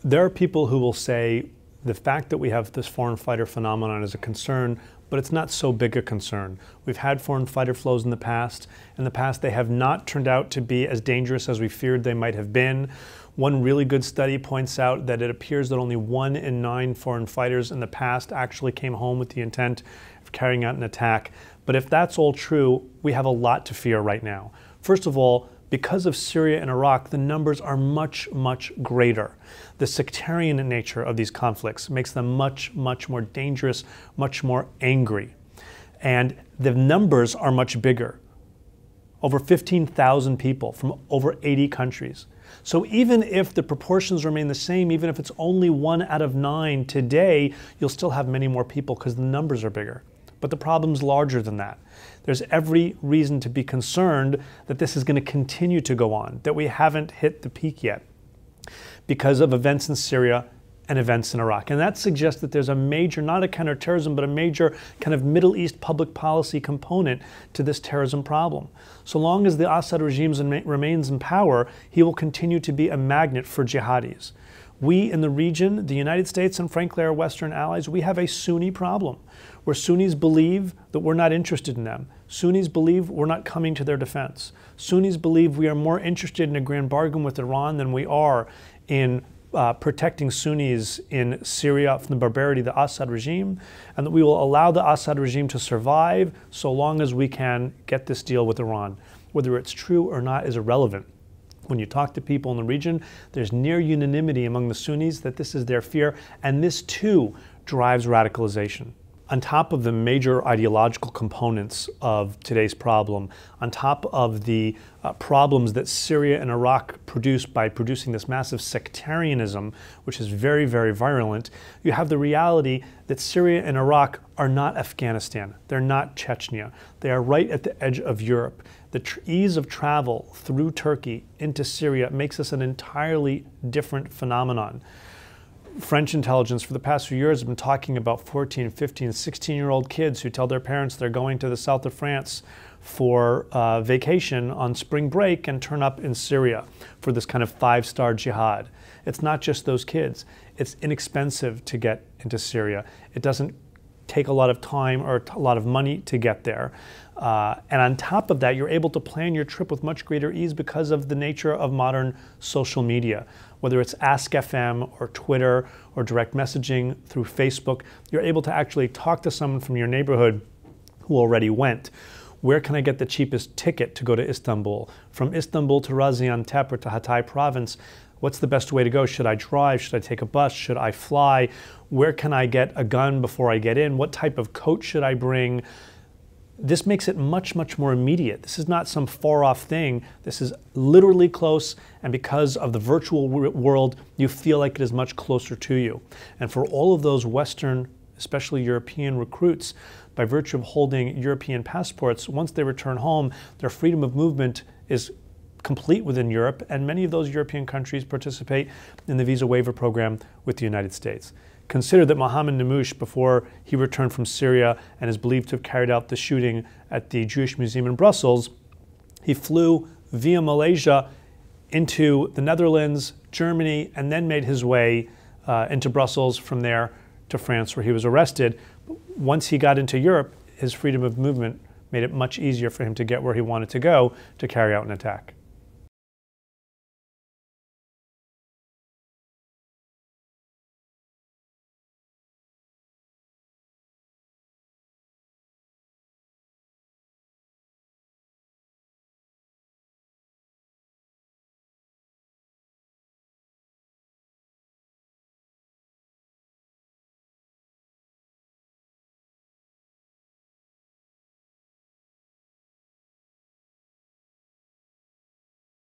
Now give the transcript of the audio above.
There are people who will say the fact that we have this foreign fighter phenomenon is a concern, but it's not so big a concern. We've had foreign fighter flows in the past. In the past, they have not turned out to be as dangerous as we feared they might have been. One really good study points out that it appears that only 1 in 9 foreign fighters in the past actually came home with the intent of carrying out an attack. But if that's all true, we have a lot to fear right now. First of all, because of Syria and Iraq, the numbers are much, much greater. The sectarian nature of these conflicts makes them much, much more dangerous, much more angry. And the numbers are much bigger. Over 15,000 people from over 80 countries. So even if the proportions remain the same, even if it's only 1 out of 9 today, you'll still have many more people because the numbers are bigger. But the problem's larger than that. There's every reason to be concerned that this is going to continue to go on, that we haven't hit the peak yet because of events in Syria and events in Iraq. And that suggests that there's a major, not a counterterrorism, but a major kind of Middle East public policy component to this terrorism problem. So long as the Assad regime remains in power, he will continue to be a magnet for jihadis. We in the region, the United States and frankly our Western allies, we have a Sunni problem where Sunnis believe that we're not interested in them. Sunnis believe we're not coming to their defense. Sunnis believe we are more interested in a grand bargain with Iran than we are in protecting Sunnis in Syria from the barbarity of the Assad regime, and that we will allow the Assad regime to survive so long as we can get this deal with Iran. Whether it's true or not is irrelevant. When you talk to people in the region, there's near unanimity among the Sunnis that this is their fear, and this too drives radicalization. On top of the major ideological components of today's problem, on top of the problems that Syria and Iraq produce by producing this massive sectarianism, which is very, very virulent, you have the reality that Syria and Iraq are not Afghanistan. They're not Chechnya. They are right at the edge of Europe. The ease of travel through Turkey into Syria makes this an entirely different phenomenon. French intelligence for the past few years have been talking about 14, 15, 16-year-old kids who tell their parents they're going to the south of France for vacation on spring break and turn up in Syria for this kind of 5-star jihad. It's not just those kids. It's inexpensive to get into Syria. It doesn't take a lot of time or a lot of money to get there. And on top of that, you're able to plan your trip with much greater ease because of the nature of modern social media. Whether it's Ask FM or Twitter or direct messaging through Facebook, you're able to actually talk to someone from your neighborhood who already went. Where can I get the cheapest ticket to go to Istanbul? From Istanbul to Gaziantep or to Hatay province, what's the best way to go? Should I drive? Should I take a bus? Should I fly? Where can I get a gun before I get in? What type of coat should I bring? This makes it much, much more immediate. This is not some far-off thing. This is literally close, and because of the virtual world, you feel like it is much closer to you. And for all of those Western, especially European recruits, by virtue of holding European passports, once they return home, their freedom of movement is complete within Europe, and many of those European countries participate in the visa waiver program with the United States. Consider that Mohammed Namouche, before he returned from Syria and is believed to have carried out the shooting at the Jewish Museum in Brussels, he flew via Malaysia into the Netherlands, Germany, and then made his way into Brussels, from there to France, where he was arrested. Once he got into Europe, his freedom of movement made it much easier for him to get where he wanted to go to carry out an attack.